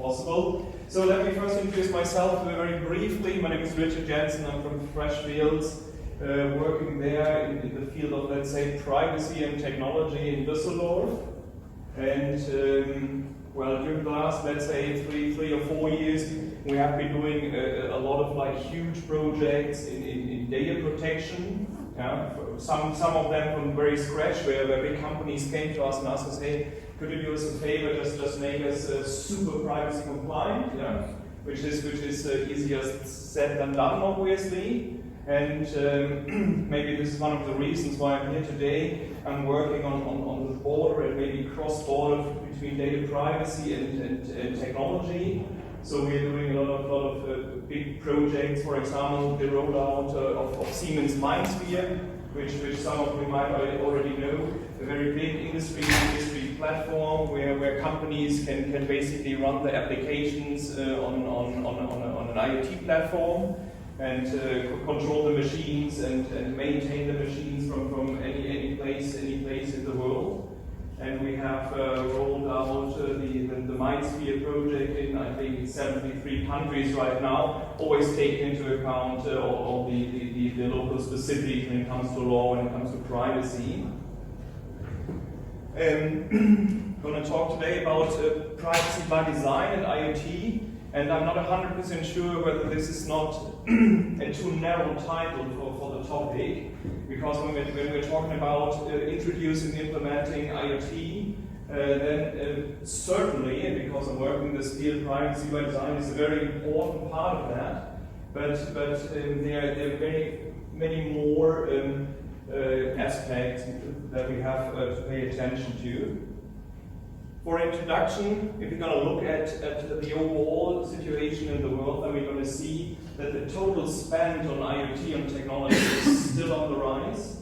possible. So let me first introduce myself very briefly. My name is Jansen. I'm from Freshfields, working there in the field of, let's say, privacy and technology in Dusseldorf. And well, during the last, let's say, three or 4 years, we have been doing a lot of like huge projects in data protection. Yeah? Some of them from very scratch, where big companies came to us and asked us, hey, could you do us a favor, just make us super privacy compliant, yeah? which is easier said than done, obviously. And maybe this is one of the reasons why I'm here today. I'm working on the border and maybe cross-border between data privacy and technology. So we're doing a lot of big projects. For example, the rollout of Siemens MindSphere, which some of you might already know, a very big industry platform where companies can basically run their applications on an IoT platform and control the machines and maintain the machines from any place in the world. And we have rolled out the MindSphere project in, I think, 73 countries right now, always taking into account all the local specifics when it comes to law, when it comes to privacy. I'm going to talk today about privacy by design and IoT, and I'm not 100% sure whether this is not a too narrow title for the topic, because when we're talking about introducing and implementing IoT, then certainly, because I'm working in this field, privacy by design is a very important part of that, but there are many more aspects that we have to pay attention to. For introduction, if you're going to look at the overall situation in the world, then we're going to see that the total spend on IoT and technology is still on the rise.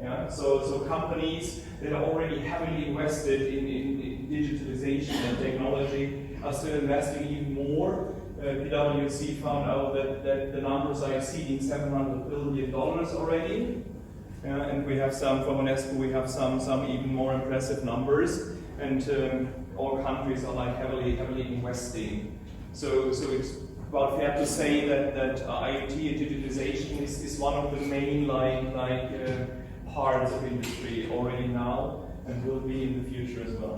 Yeah? So companies that are already heavily invested in digitalization and technology are still investing even more. PwC found out that the numbers are exceeding $700 billion already. And we have some, from UNESCO, we have some even more impressive numbers. And all countries are like heavily investing. So it's about fair to say that IoT and digitalization is one of the main parts of industry already now and will be in the future as well.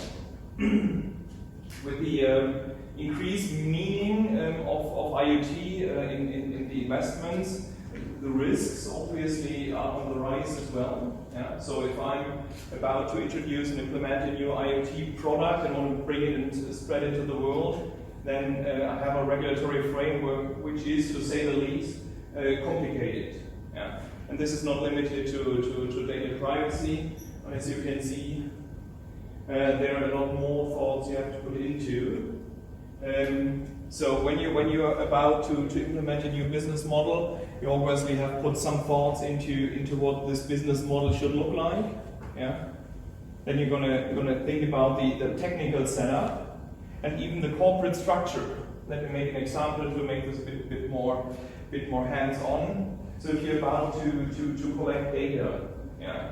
With the increased meaning of IoT in the investments, the risks obviously are on the rise as well. Yeah? So if I'm about to introduce and implement a new IoT product and want to bring it and spread it to the world, then I have a regulatory framework which is, to say the least, complicated. Yeah? And this is not limited to data privacy. As you can see, there are a lot more thoughts you have to put into. So when you're about to implement a new business model, you obviously have put some thoughts into what this business model should look like. Yeah. Then you're gonna think about the technical setup and even the corporate structure. Let me make an example to make this a bit more hands-on. So if you're about to collect data, yeah,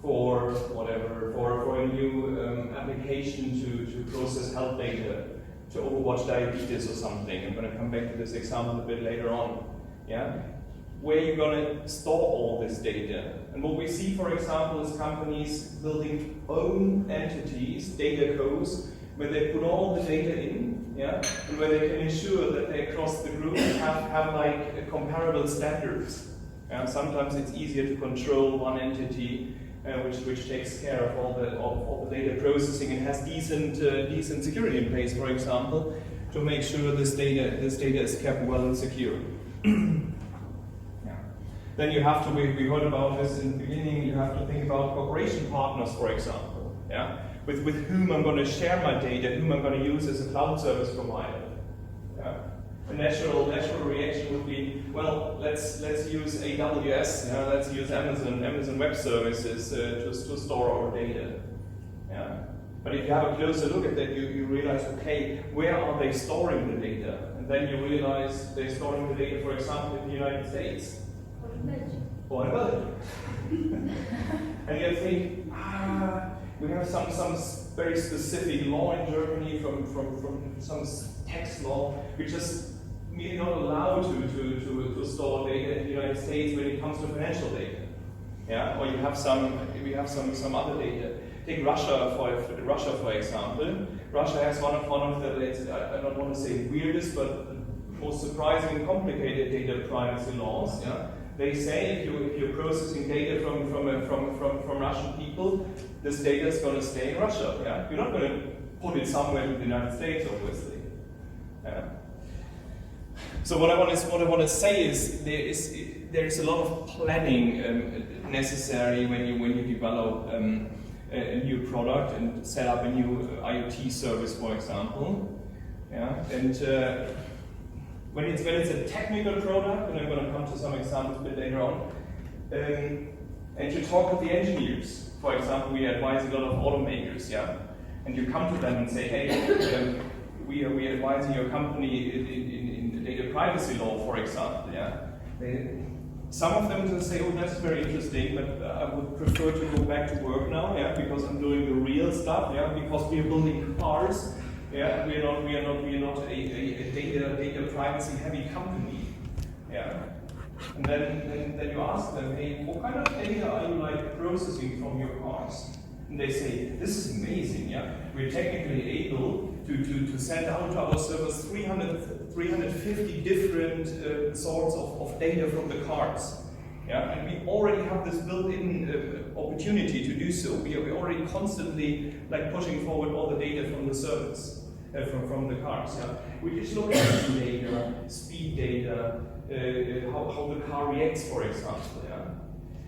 for whatever, for a new application to process health data, to overwatch diabetes or something. I'm going to come back to this example a bit later on. Yeah? Where you're going to store all this data. And what we see, for example, is companies building own entities, data codes, where they put all the data in, yeah, and where they can ensure that they across the group have like comparable standards. Sometimes it's easier to control one entity which takes care of all the data processing and has decent security in place, for example, to make sure this data is kept well and secure. Yeah. Then you have to, we heard about this in the beginning, you have to think about cooperation partners, for example, yeah, with whom I'm going to share my data, whom I'm going to use as a cloud service provider. Yeah. A natural reaction would be, well, let's use AWS, let's use Amazon Web Services to store our data. Yeah. But if you have a closer look at that, you realize, okay, where are they storing the data? And then you realize they're storing the data, for example, in the United States. Or in Belgium. And you think, we have some very specific law in Germany from some tax law, which is merely not allowed to store data in the United States when it comes to financial data. Yeah, or we have some other data. Take Russia for example. Russia has one of the, I don't want to say weirdest, but most surprising and complicated data privacy laws. Yeah, they say if you're processing data from Russian people, this data is going to stay in Russia. Yeah, you're not going to put it somewhere in the United States, obviously. Yeah. So what I want to say is there is a lot of planning necessary when you develop a new product and set up a new IoT service, for example. Yeah, and when it's a technical product, and I'm going to come to some examples a bit later on, and you talk with the engineers. For example, we advise a lot of automakers, yeah, and you come to them and say, hey, we are advising your company in the data privacy law, for example, yeah. Some of them will say, oh, that's very interesting, but I would prefer to go back to work now, yeah, because I'm doing the real stuff, yeah, because we are building cars, yeah, we are not a data privacy heavy company, yeah. And then you ask them, hey, what kind of data are you like processing from your cars? And they say, this is amazing, yeah. We're technically able to send out to our servers 350 different sorts of data from the cars. Yeah, and we already have this built-in opportunity to do so. We're already constantly like pushing forward all the data from the servers, from the cars. Yeah, we just look at data, speed data, how the car reacts, for example. Yeah,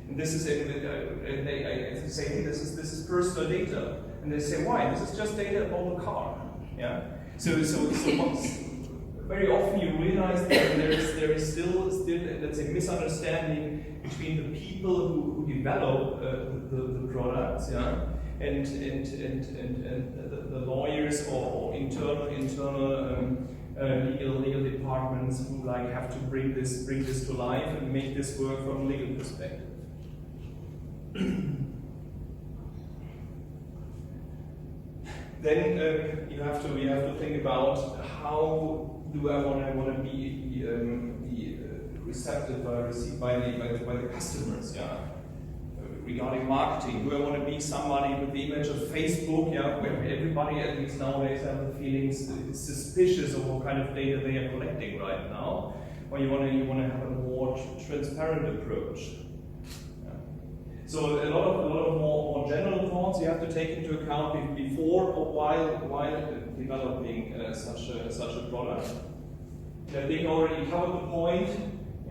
and this is and they say, hey, this is personal data, and they say, why? This is just data about the car. Yeah, so very often you realize that there is still let's say misunderstanding between the people who develop the products, yeah, and the lawyers or internal legal departments who like have to bring this to life and make this work from a legal perspective. Then you have to think about how do I want to be received by the customers, yeah. Regarding marketing, do I want to be somebody with the image of Facebook, yeah, where everybody at least nowadays have the feelings suspicious of what kind of data they are collecting right now, or you want to have a more transparent approach. So a lot of more general thoughts you have to take into account before or while developing such a product. I think I already covered the point,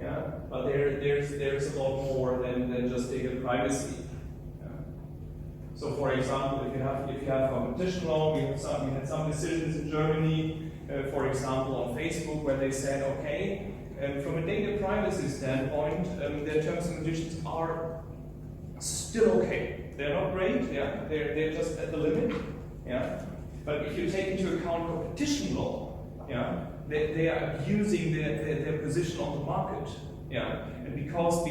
yeah, but there's a lot more than just data privacy. Yeah. So for example, if you have competition law, we had some decisions in Germany, for example on Facebook, where they said, okay, from a data privacy standpoint, their terms and conditions are still okay. They're not great, yeah. They're just at the limit, yeah. But if you take into account competition law, yeah, they are abusing their position on the market, yeah. And because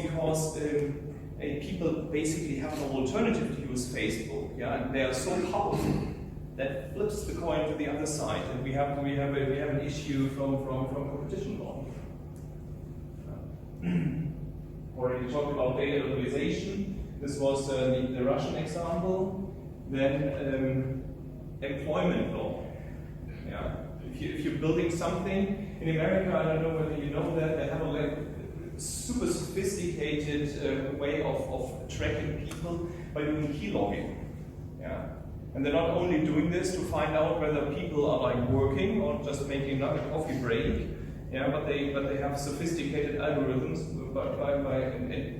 people basically have no alternative to use Facebook, yeah, and they are so powerful that flips the coin to the other side, and we have an issue from competition law. Already talked about data localization. This was the Russian example. Then employment law. Yeah. If you're building something in America, I don't know whether you know that, they have a super sophisticated way of tracking people by doing key logging. Yeah. And they're not only doing this to find out whether people are like working or just making another coffee break. Yeah, but they have sophisticated algorithms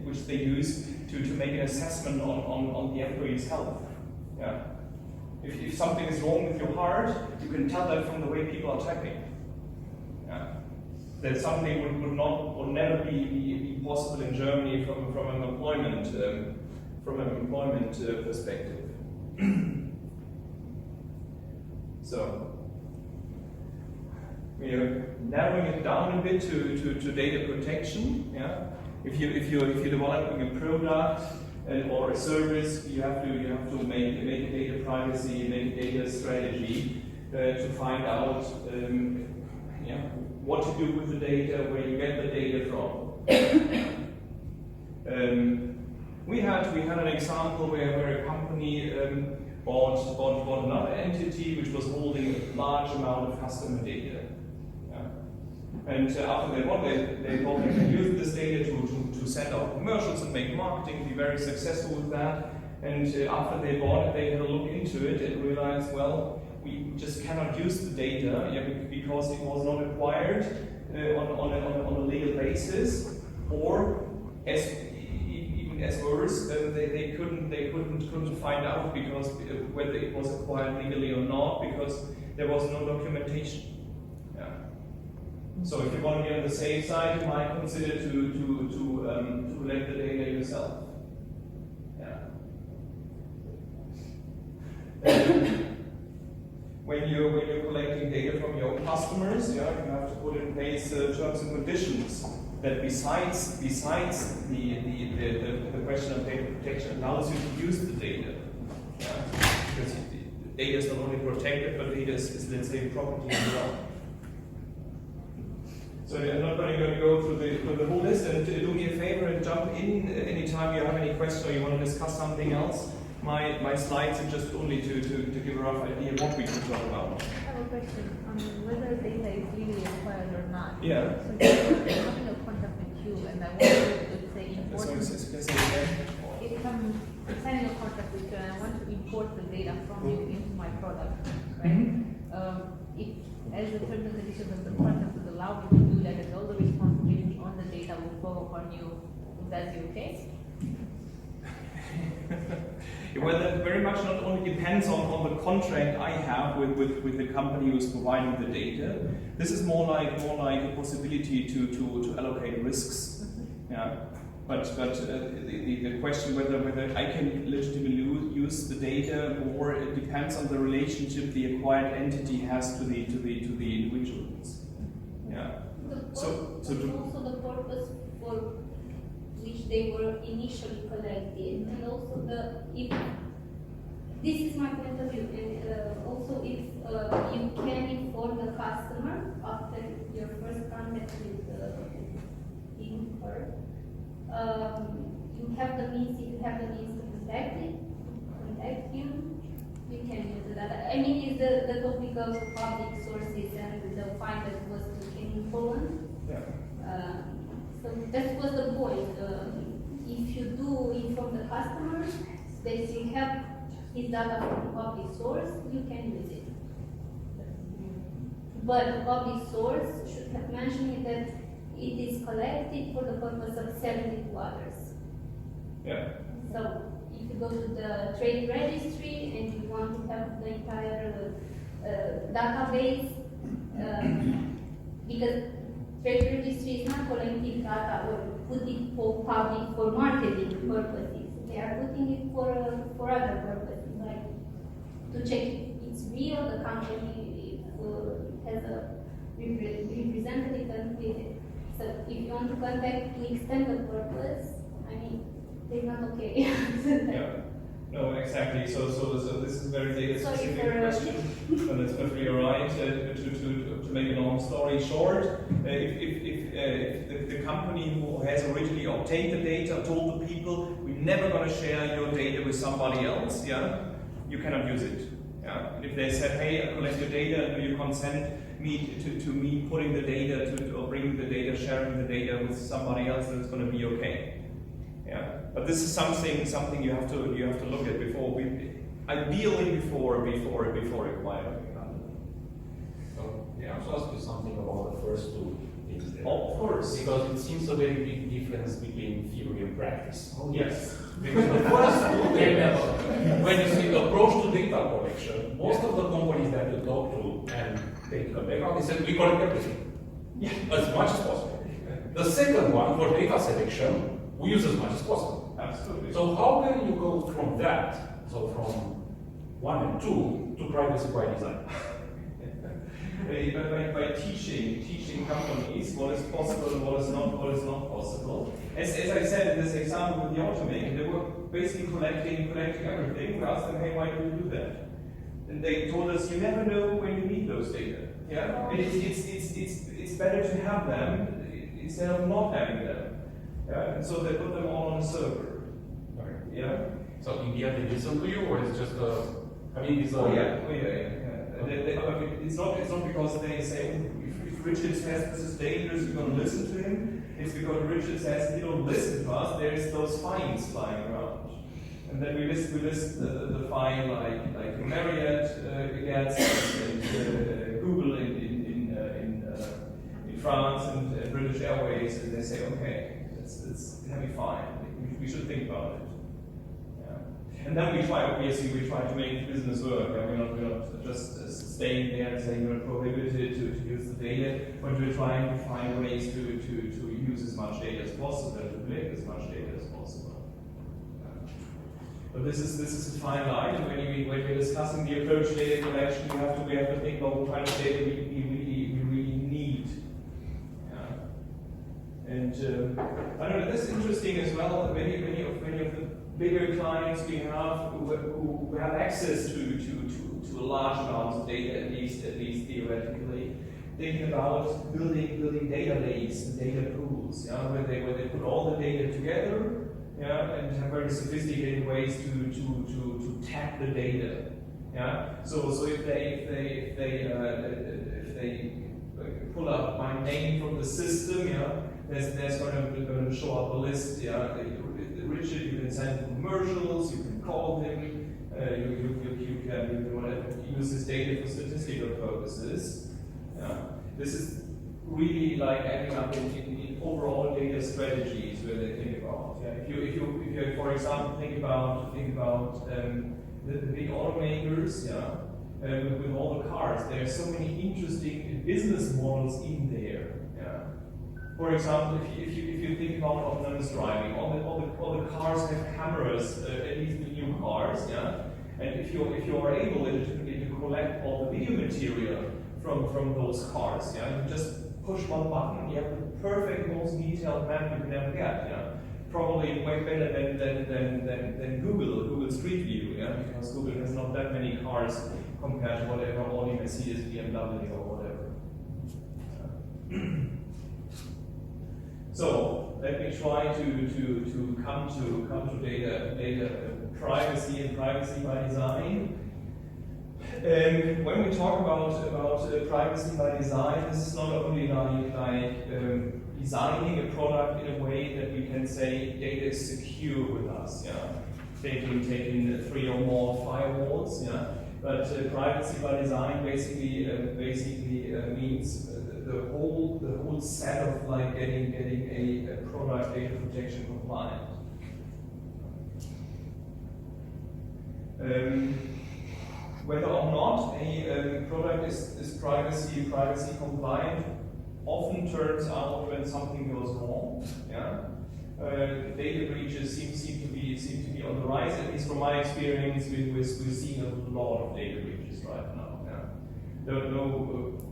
which they use to make an assessment on the employee's health. Yeah. If something is wrong with your heart, you can tell that from the way people are typing. Yeah. That something would never be possible in Germany from an employment perspective. So we are narrowing it down a bit to data protection. Yeah. If you're developing a product or a service, you have to make a data privacy, make a data strategy to find out what to do with the data, where you get the data from. We had an example where a company bought another entity which was holding a large amount of customer data. And after they bought, they thought they could use this data to send out commercials and make marketing, be very successful with that. And after they bought it, they had a look into it and realized, well, we just cannot use the data because it was not acquired on a legal basis, or even as worse, they couldn't find out because whether it was acquired legally or not, because there was no documentation. So if you want to be on the safe side, you might consider to collect the data yourself. When you're collecting data from your customers, you have to put in place terms and conditions that besides the question of data protection allows you to use the data. Because data is not only protected, but data is let's say property as well. So I'm not going to go through the whole list, and do me a favor and jump in anytime you have any questions or you want to discuss something else. My slides are just only to give a rough idea of what we can talk about. I have a question on whether data is legally acquired or not. Yeah. So if I'm having a contract with you and I want to, let's say, import... If I'm signing a contract with you and I want to import the data from you into my product, right? If as the terms and conditions of the contract would allow me to do that, and all the responsibility on the data will fall upon you, would that be okay? Well, that very much not only depends on the contract I have with the company who's providing the data. This is more like a possibility to allocate risks. Yeah. But the question whether I can legitimately use the data, or it depends on the relationship the acquired entity has to the individuals. Yeah. Also the purpose for which they were initially collected, and also this is my point of view, and also if you can inform the customer after your first contact with him or her. You have the means, if you have the means to contact him, you can use that. I mean, it's the topic of public sources and the fine that was taken in Poland. Yeah. So that was the point. If you do inform the customer that you have his data from public source, you can use it. But the public source should have mentioned that it is collected for the purpose of selling it to others. Yeah. So if you go to the trade registry and you want to have the entire database, because trade registry is not collecting data or putting it for public for marketing purposes. They are putting it for other purposes, like to check if it's real, the company has a representative and with it. So if you want to contact to extend the purpose, I mean, they're not okay. Yeah. No, exactly. So this is a very data specific question, and that's perfectly alright. To make a long story short, if the company who has originally obtained the data told the people, we're never going to share your data with somebody else, you cannot use it. Yeah. And if they said, hey, I collect your data, do you consent to me putting the data or bringing the data, sharing the data with somebody else, then it's going to be okay. Yeah. But this is something you have to look at ideally before acquiring. So yeah, I also ask you something about the first two things there. Of course. Because it seems a very big difference between theory and practice. Yes. Because the first two, when you see the approach to data collection, most of the companies that you talk to and take a background, they said we collect everything. Yeah. As much as possible. The second one, for data selection, we use as much as possible. Absolutely. So how can you go from that, so from 1 and 2 to privacy by design? By teaching companies what is possible and what is not possible. As I said in this example with the automaker, there were basically collecting everything. We asked them, hey, why do you do that? And they told us, you never know when you need those data. Yeah, and it's better to have them instead of not having them. Yeah, and so they put them all on a server. Okay. Yeah. So in the end, they listen to you, or it's just I mean, it's yeah. It's not because they say, if Richard says this is dangerous, you're going to listen to him. It's because Richard says, if you don't listen to us, there's those fines flying around. And then we list the fine like Marriott gets, and Google in France, and British Airways, and they say, okay, it's a heavy fine. We should think about it. Yeah. And then we try to make the business work. Yeah? We're not just staying there and saying we're prohibited to use the data, but we're trying to find ways to use as much data as possible, to collect as much data as possible. But this is a fine line, and when we're discussing the approach data collection, we have to think about what kind of data we really need. Yeah. And I don't know, this is interesting as well. Many of the bigger clients we have who have access to large amounts of data, at least theoretically, thinking about building data lakes and data pools, yeah, where they put all the data together. Yeah, and have very sophisticated ways to tap the data. Yeah, so if they pull up my name from the system, yeah, there's going to show up a list. Yeah, Richard, you can send commercials, you can call him, you can whatever, use this data for statistical purposes. Yeah, this is really like ending up in overall data strategies where they think about. Yeah. If you for example think about the big automakers, yeah, with all the cars, there are so many interesting business models in there. Yeah. For example, if you think about autonomous driving, all the cars have cameras, at least the new cars, yeah. And if you are able to collect all the video material from those cars, yeah, you just push one button, you have the perfect, most detailed map you can ever get. Yeah? Probably way better than Google Street View, yeah? Because Google has not that many cars compared to whatever Audi, Mercedes, BMW, or whatever. So let me try to come to data privacy and privacy by design. When we talk about privacy by design, this is not only like designing a product in a way that we can say data is secure with us, yeah, taking 3 or more firewalls, yeah. But privacy by design basically means the whole set of like getting a product data protection compliant. Whether or not a product is privacy compliant often turns out when something goes wrong. Yeah, data breaches seem to be on the rise. At least from my experience, we're seeing a lot of data breaches right now. Yeah, don't know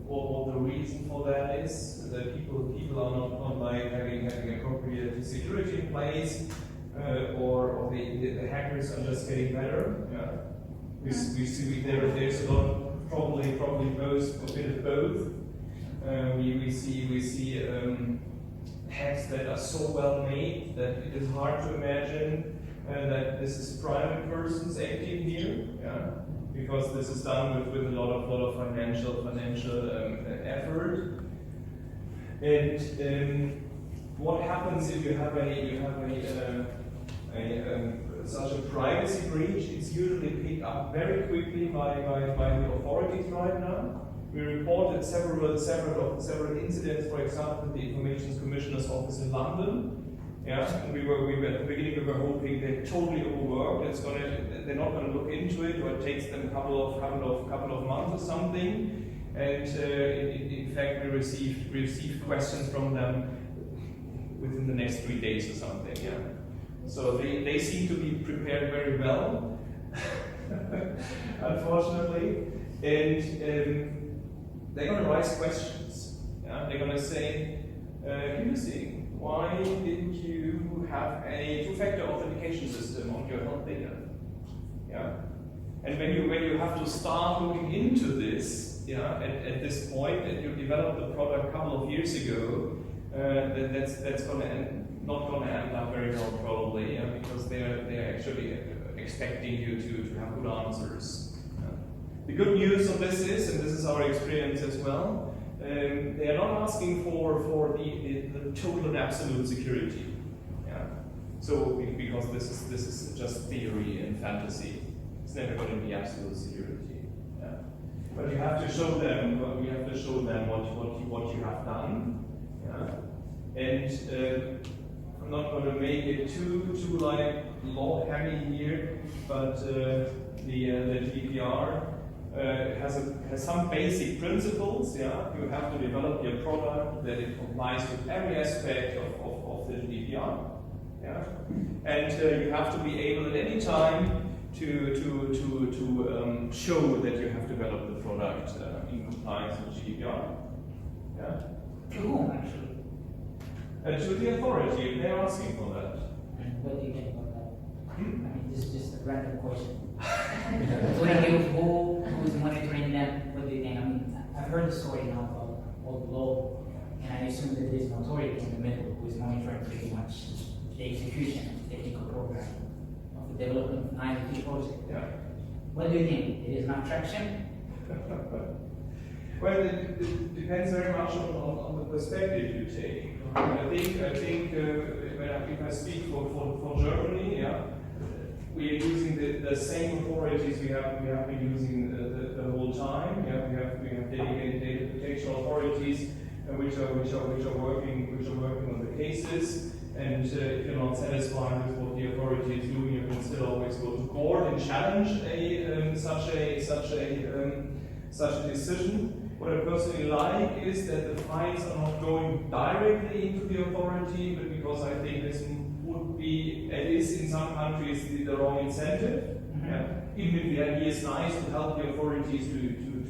what the reason for that is. That people are not like having appropriate security in place, or the hackers are just getting better. Yeah. We see there's a lot, probably both, a bit of both. We see hacks that are so well made that it is hard to imagine that this is private persons acting here, yeah, because this is done with a lot of financial effort. And what happens if you have such a privacy breach? It's usually picked up very quickly by the authorities right now. We reported several incidents, for example, the Information Commissioner's Office in London. Yeah, and we were at the beginning we were hoping they're totally overworked. They're not going to look into it, or it takes them a couple of months or something. And in fact, we received questions from them within the next 3 days or something. Yeah. So they seem to be prepared very well, unfortunately, and they're going to raise questions. Yeah? They're going to say, interesting, why didn't you have a two-factor authentication system on your health data? Yeah. And when you have to start looking into this, yeah, at this point, and you developed the product a couple of years ago, that's not going to end up very well probably, yeah, because they're actually expecting you to have good answers. Yeah. The good news of this is, and this is our experience as well, they are not asking for the total and absolute security. Yeah. So because this is just theory and fantasy, it's never going to be absolute security. Yeah. But you have to show them. We have to show them what you have done. Yeah. And I'm not going to make it too like law heavy here, but the GDPR has some basic principles. Yeah, you have to develop your product that it complies with every aspect of the GDPR. Yeah, and you have to be able at any time to show that you have developed the product in compliance with GDPR. Yeah. To whom actually? To the authority, if they're asking for that. What do you think about that? I mean, this is just a random question. Who's monitoring them? What do you think? I mean, I've heard the story now about all the law, and I assume that there's an authority in the middle who is monitoring pretty much the execution of the technical program of the development of an IoT project. Yeah. What do you think? It is not traction? Well, it depends very much on the perspective you take. I think if I speak for Germany, yeah, we are using the same authorities we have been using the whole time. Yeah, we have dedicated data protection authorities which are working on the cases. And if you're not satisfied with what the authority is doing, you can still always go to court and challenge such a decision. What I personally like is that the fines are not going directly into the authority, but because I think this would be, it is in some countries, the wrong incentive. Mm-hmm. Yeah. Even if the idea is nice to help the authorities to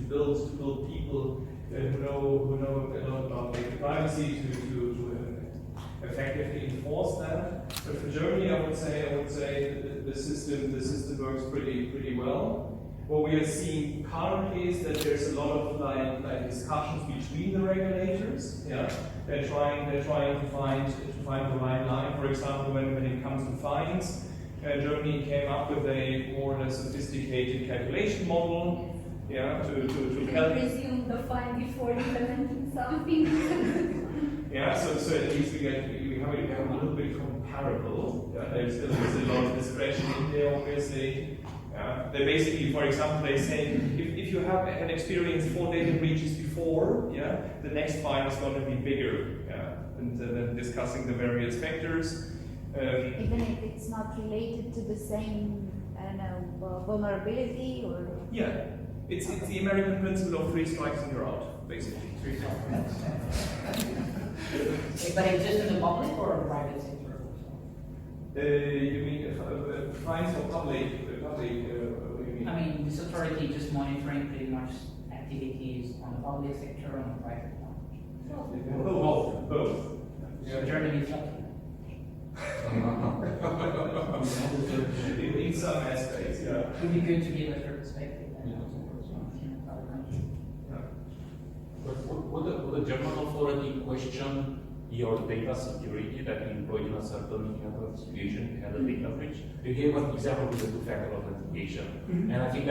build people who know a lot about data privacy to effectively enforce that. But for Germany, I would say the system works pretty well. What we are seeing currently is that there's a lot of like discussions between the regulators. Yeah, they're trying to find the right line. For example, when it comes to fines, Germany came up with a more or less sophisticated calculation model. Yeah, to presume the fine before implementing something. Yeah, so at least we have a little bit comparable. Yeah, there's a lot of discretion in there, obviously. They basically, for example, they say if you have an experience 4 data breaches before, yeah, the next fine is going to be bigger. Yeah, and then discussing the various factors. Even if it's not related to the same, I don't know, vulnerability or. Yeah, it's the American principle of 3 strikes and you're out, basically. 3 strikes. But it's just in the public or private sector? You mean fines for public? What do you mean? I mean, this authority just monitoring pretty much activities on the public sector or on the private one. Both. So Germany is lucky. In some aspects, yeah. It would be good to give us your perspective and in other countries. Would the German authority question your data security that you employed in a certain situation had a data breach? You gave an example with the two-factor authentication, and I think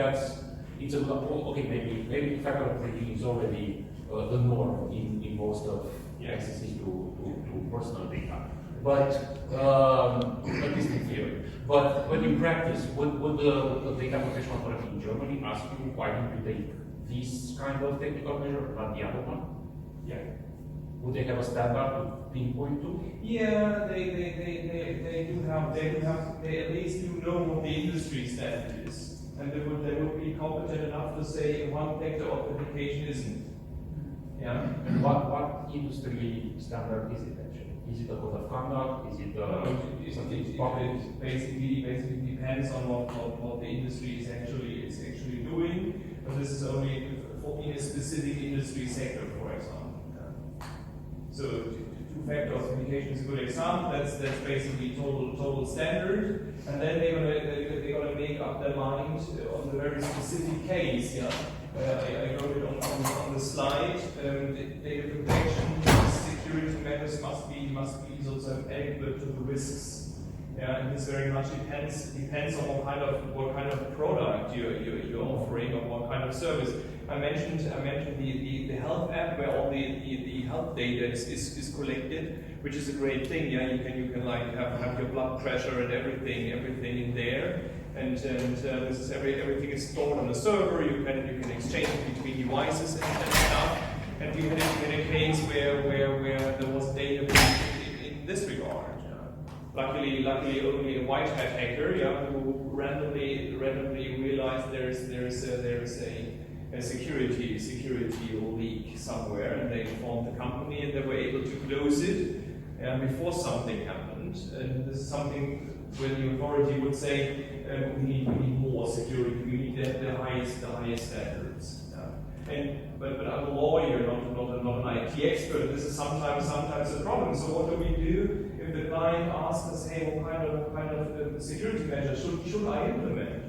it's a okay. Maybe two-factor authentication is already the norm in most of access to personal data, but at least in theory. But in practice, would the data protection authority in Germany ask you why did you take this kind of technical measure, not the other one? Yeah. Would they have a standard to pinpoint to? Yeah, they do have. They at least do know what the industry standard is, and they would be competent enough to say one-factor authentication isn't. Yeah. And what industry standard is it actually? Is it a code of conduct? Is it it basically depends on what the industry is actually doing. But this is only in a specific industry sector, for example. So two-factor authentication is a good example. That's basically total standard, and then they're gonna make up their mind on the very specific case. Yeah, I wrote it on the slide. Data protection, security measures must be sort of adequate to the risks. Yeah, and this very much depends on what kind of product you're offering or what kind of service. I mentioned the health app where all the health data is collected, which is a great thing. Yeah, you can like have your blood pressure and everything in there, and this is everything is stored on the server. You can exchange it between devices and stuff. And we had a case where there was data in this regard. Luckily, only a white hat hacker, who randomly realized there's a security leak somewhere, and they informed the company, and they were able to close it before something happened. And this is something where the authority would say we need more security, we need the highest standards. But I'm a lawyer, not an IT expert. This is sometimes a problem. So what do we do if the client asks us, hey, what kind of security measures should I implement?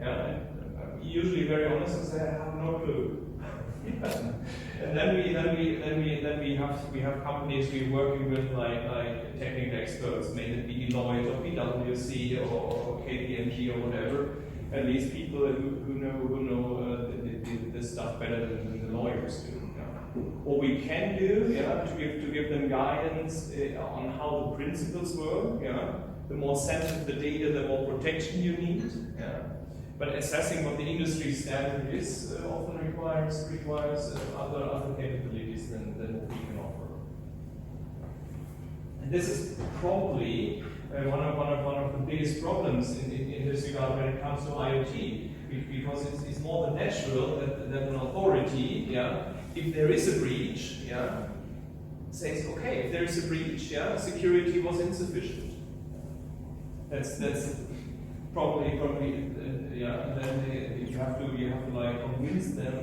Yeah, I'm usually very honest and say I have no clue. And then we have companies we're working with like technical experts, maybe it be Deloitte or PwC or KPMG or whatever. At least people who know the stuff better than the lawyers do. Yeah. What we can do, to give them guidance on how the principles work. Yeah. The more sensitive the data, the more protection you need. Yeah. But assessing what the industry standard is often requires other capabilities than what we can offer. And this is probably one of the biggest problems in this regard when it comes to IoT, because it's more than natural that an authority, if there is a breach, says, okay, if there is a breach, security was insufficient. That's probably, and then you have to like convince them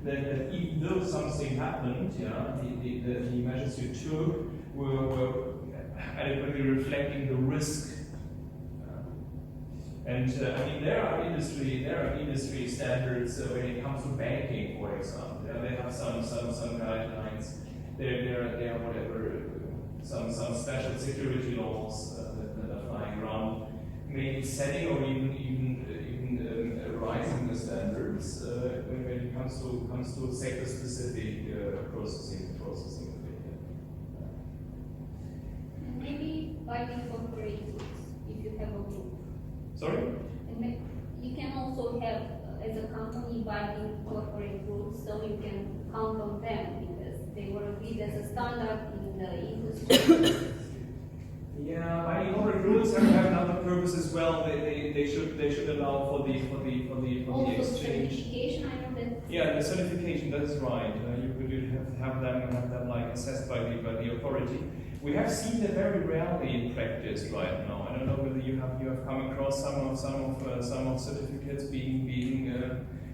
that even though something happened, the measures you took were adequately reflecting the risk. And I mean, there are industry standards when it comes to banking, for example. They have some guidelines. There are whatever some special security laws that are flying around, maybe setting or even rising the standards when it comes to sector-specific processing of data. Maybe by incorporating if you have a group. Sorry? And you can also have, as a company, binding corporate rules, so you can count on them because they were agreed as a standard in the industry. Yeah, binding corporate rules have another purpose as well. They should allow for the Also exchange. certification, I know that. Yeah, the certification, that is right. You could have them like assessed by the authority. We have seen that very rarely in practice right now. I don't know whether you have come across some of certificates being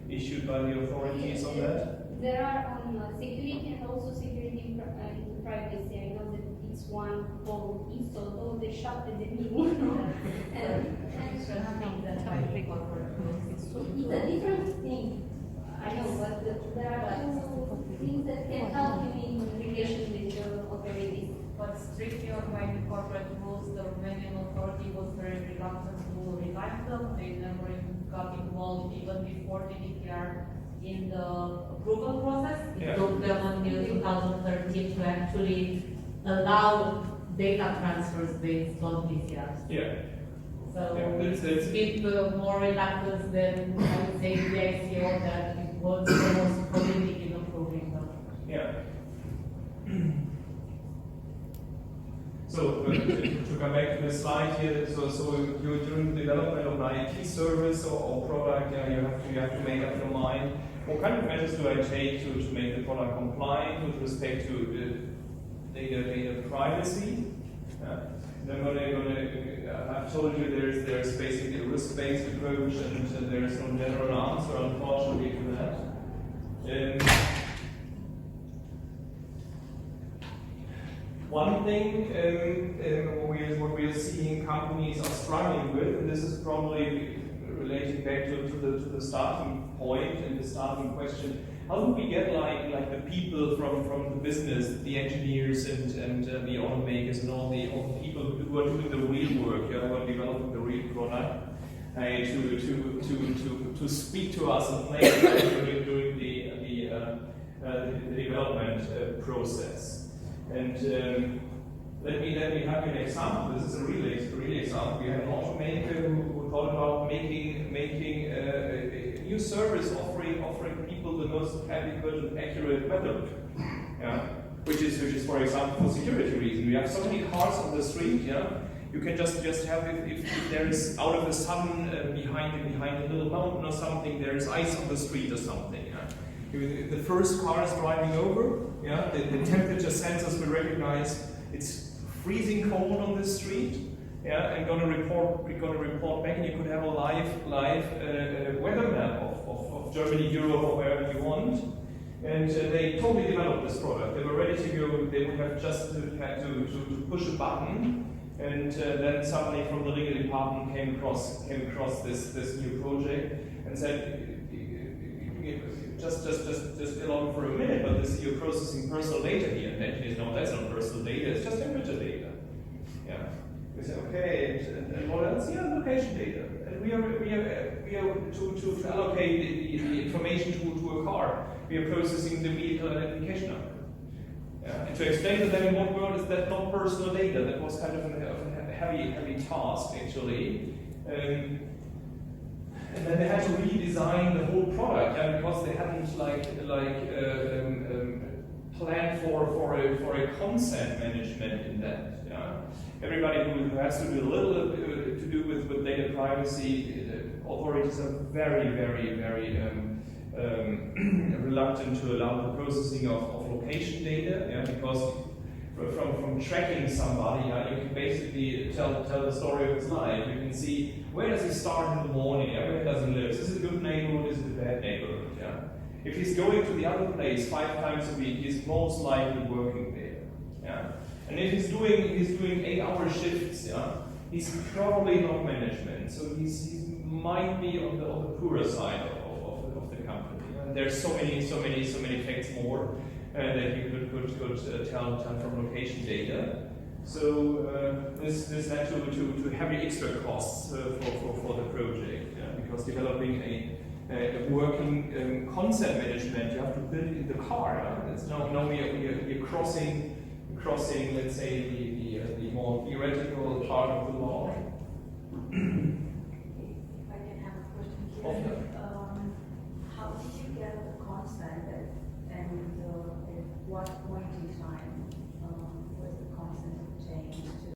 issued by the authorities on that. There are on security and also security and privacy. I know that it's one called ISO, though they shut at the new. It's a different thing. I know, but there are two things that can help you in relation with your authorities. But strictly on binding corporate rules, the Romanian authority was very reluctant to revise them. They never got involved even before GDPR in the approval process. It took them until 2013 to actually allow data transfers based on PCRs. Yeah. So it's a bit more reluctance than I would say the ICO that it was the most prolific in approving them. Yeah. So to come back to the slide here, so you're doing the development of an IT service or product, you have to make up your mind. What kind of measures do I take to make the product compliant with respect to data privacy? I've told you there's basically a risk-based approach, and there is no general answer, unfortunately, to that. One thing what we are seeing companies are struggling with, and this is probably relating back to the starting point and the starting question, how do we get like the people from the business, the engineers and the automakers and all the people who are doing the real work, who are developing the real product, to speak to us and play during the development process. And let me have you an example. This is a real example. We had an automaker who thought about making a new service offering people the most adequate and accurate weather, which is for example for security reasons. We have so many cars on the street, you can just have if there is out of the sun behind a little mountain or something, there is ice on the street or something. The first car is driving over, the temperature sensors will recognize it's freezing cold on this street, and we're gonna report back, and you could have a live weather map of Germany, Europe, or wherever you want. And they totally developed this product. They were ready to go. They would have just had to push a button, and then somebody from the legal department came across this new project and said, just along for a minute, but this you're processing personal data here. And engineers know that's not personal data, it's just temperature data. We say, okay, and what else? Location data. And we are to allocate the information to a car. We are processing the vehicle identification number. And to explain to them in what world is that not personal data, that was kind of a heavy task actually. And then they had to redesign the whole product, because they hadn't planned for a consent management in that. Everybody who has to do a little to do with data privacy, authorities are very reluctant to allow the processing of location data, because from tracking somebody, you can basically tell the story of his life. You can see where does he start in the morning, where does he live, is this a good neighborhood, is it a bad neighborhood? If he's going to the other place 5 times a week, he's most likely working there. And if he's doing 8-hour shifts, he's probably not management, so he might be on the poorer side of the company. And there's so many facts more that you could tell from location data. So this led to heavy extra costs for the project, because developing a working concept management you have to build in the car. It's now we're crossing, let's say, the more theoretical part of the law. I can have a question here. How did you get the consent, and at what point in time